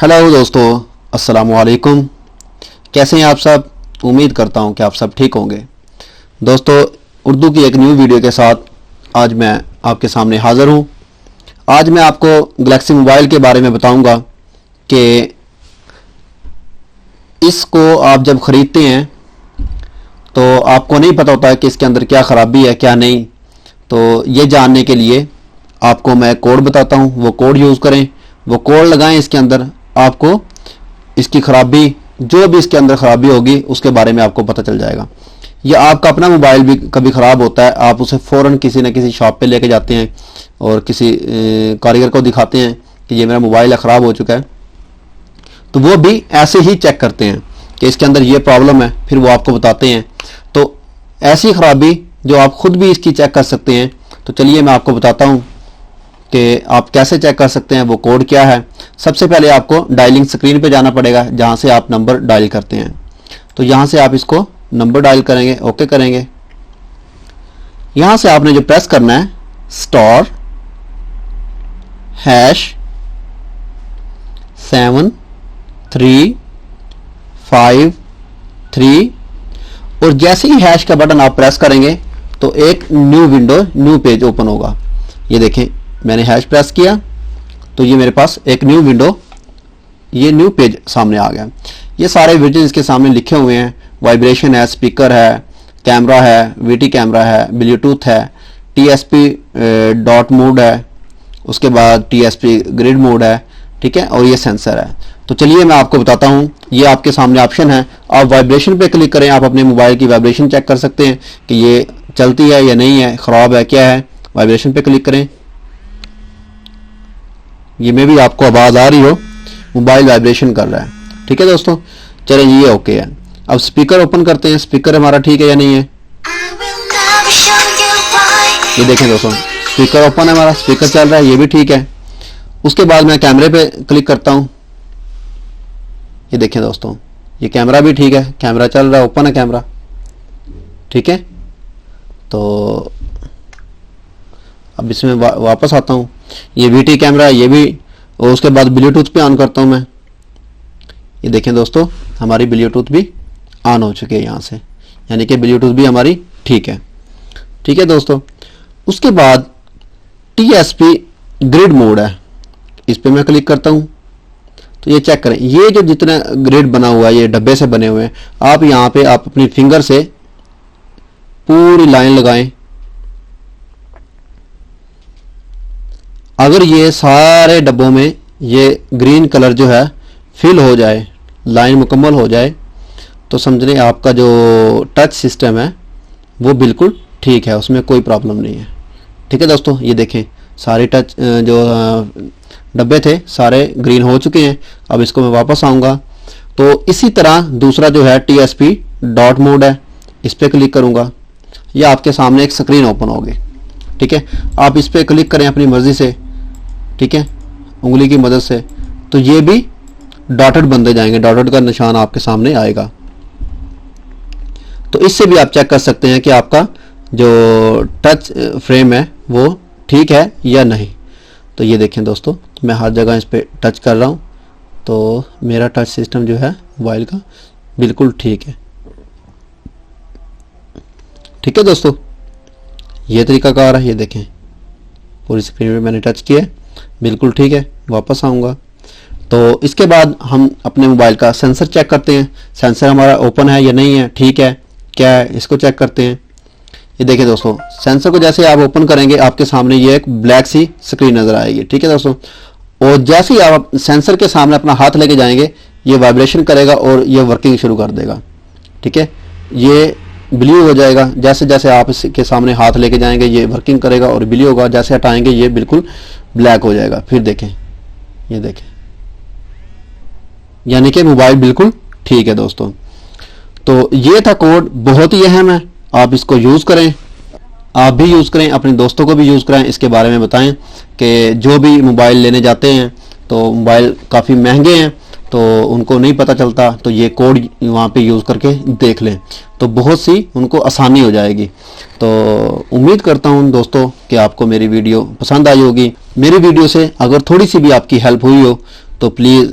Hello दोस्तों, अस्सलाम वालेकुम। कैसे हैं आप सब? उम्मीद करता हूं कि आप सब ठीक होंगे। दोस्तों, उर्दू की एक न्यू वीडियो के साथ आज मैं आपके सामने हाज़िर हूं। आज मैं आपको गैलेक्सी मोबाइल के बारे में बताऊंगा कि इसको आप जब ख़रीदते हैं तो आपको नहीं पता होता है कि इसके अंदर क्या ख़राबी है क्या नहीं। तो ये जानने के लिए आपको मैं कोड बताता हूं, वो कोड यूज़ करें, वो कोड लगाएं। इसके अंदर आपको इसकी ख़राबी, जो भी इसके अंदर ख़राबी होगी उसके बारे में आपको पता चल जाएगा। या आपका अपना मोबाइल भी कभी ख़राब होता है, आप उसे फ़ौरन किसी न किसी शॉप पे लेके जाते हैं और किसी कारीगर को दिखाते हैं कि ये मेरा मोबाइल है, ख़राब हो चुका है। तो वो भी ऐसे ही चेक करते हैं कि इसके अंदर ये प्रॉब्लम है, फिर वो आपको बताते हैं। तो ऐसी ख़राबी जो आप ख़ुद भी इसकी चेक कर सकते हैं, तो चलिए मैं आपको बताता हूँ कि आप कैसे चेक कर सकते हैं। वो कोड क्या है? सबसे पहले आपको डायलिंग स्क्रीन पे जाना पड़ेगा, जहाँ से आप नंबर डायल करते हैं। तो यहाँ से आप इसको नंबर डायल करेंगे, ओके करेंगे। यहाँ से आपने जो प्रेस करना है *#7353 और जैसे ही हैश का बटन आप प्रेस करेंगे तो एक new window, new page open होगा। ये देखें, मैंने हैश प्रेस किया तो ये मेरे पास एक न्यू विंडो, ये न्यू पेज सामने आ गया। ये सारे वर्जन इसके सामने लिखे हुए हैं। वाइब्रेशन है, स्पीकर है, कैमरा है, वीटी कैमरा है, ब्लूटूथ है, टीएसपी डॉट मोड है, उसके बाद टीएसपी ग्रिड मोड है, ठीक है, और ये सेंसर है। तो चलिए मैं आपको बताता हूँ। ये आपके सामने ऑप्शन है, आप वाइब्रेशन पे क्लिक करें। आप अपने मोबाइल की वाइब्रेशन चेक कर सकते हैं कि ये चलती है या नहीं है, ख़राब है क्या है। वाइब्रेशन पे क्लिक करें। ये में भी आपको आवाज़ आ रही हो, मोबाइल वाइब्रेशन कर रहा है, ठीक है दोस्तों। चलें, ये ओके है। अब स्पीकर ओपन करते हैं, स्पीकर हमारा ठीक है या नहीं है। ये देखें दोस्तों, स्पीकर ओपन है, हमारा स्पीकर चल रहा है, ये भी ठीक है। उसके बाद मैं कैमरे पे क्लिक करता हूँ। ये देखें दोस्तों, ये कैमरा भी ठीक है, कैमरा चल रहा है, ओपन है कैमरा, ठीक है। तो अब इसमें वापस आता हूँ। ये वीटी कैमरा है, ये भी, और उसके बाद ब्लूटूथ पे ऑन करता हूँ मैं। ये देखें दोस्तों, हमारी ब्लूटूथ भी ऑन हो चुकी है यहाँ से, यानी कि ब्लूटूथ भी हमारी ठीक है, ठीक है दोस्तों। उसके बाद टीएसपी ग्रिड मोड है, इस पे मैं क्लिक करता हूँ। तो ये चेक करें, ये जो जितना ग्रिड बना हुआ है, ये डब्बे से बने हुए हैं। आप यहाँ पे आप अपनी फिंगर से पूरी लाइन लगाएं। अगर ये सारे डब्बों में ये ग्रीन कलर जो है फिल हो जाए, लाइन मुकम्मल हो जाए, तो समझ लें आपका जो टच सिस्टम है वो बिल्कुल ठीक है, उसमें कोई प्रॉब्लम नहीं है, ठीक है दोस्तों। ये देखें, सारे टच जो डब्बे थे सारे ग्रीन हो चुके हैं। अब इसको मैं वापस आऊँगा। तो इसी तरह दूसरा जो है टीएसपी डॉट मोड है, इस पर क्लिक करूँगा। यह आपके सामने एक स्क्रीन ओपन होगी, ठीक है। आप इस पर क्लिक करें अपनी मर्ज़ी से, ठीक है, उंगली की मदद से। तो ये भी डॉटेड बनते जाएंगे, डॉटेड का निशान आपके सामने आएगा। तो इससे भी आप चेक कर सकते हैं कि आपका जो टच फ्रेम है वो ठीक है या नहीं। तो ये देखें दोस्तों, मैं हर जगह इस पर टच कर रहा हूँ, तो मेरा टच सिस्टम जो है मोबाइल का बिल्कुल ठीक है, ठीक है दोस्तों। ये तरीकाकार है। ये देखें, पूरी स्क्रीन पे मैंने टच किया, बिल्कुल ठीक है। वापस आऊँगा। तो इसके बाद हम अपने मोबाइल का सेंसर चेक करते हैं। सेंसर हमारा ओपन है या नहीं है, ठीक है क्या है, इसको चेक करते हैं। ये देखिए दोस्तों, सेंसर को जैसे आप ओपन करेंगे आपके सामने ये एक ब्लैक सी स्क्रीन नज़र आएगी, ठीक है दोस्तों। और जैसे ही आप सेंसर के सामने अपना हाथ लेके जाएंगे, ये वाइब्रेशन करेगा और ये वर्किंग शुरू कर देगा, ठीक है। ये ब्लू हो जाएगा, जैसे जैसे आप इसके सामने हाथ लेके जाएंगे ये वर्किंग करेगा और ब्लू होगा, जैसे हटाएंगे ये बिल्कुल ब्लैक हो जाएगा। फिर देखें, ये देखें, यानी कि मोबाइल बिल्कुल ठीक है दोस्तों। तो ये था कोड, बहुत ही अहम है, आप इसको यूज़ करें, आप भी यूज़ करें, अपने दोस्तों को भी यूज़ कराएं, इसके बारे में बताएं कि जो भी मोबाइल लेने जाते हैं तो मोबाइल काफ़ी महंगे हैं तो उनको नहीं पता चलता, तो ये कोड वहाँ पे यूज़ करके देख लें, तो बहुत सी उनको आसानी हो जाएगी। तो उम्मीद करता हूँ दोस्तों कि आपको मेरी वीडियो पसंद आई होगी। मेरी वीडियो से अगर थोड़ी सी भी आपकी हेल्प हुई हो तो प्लीज़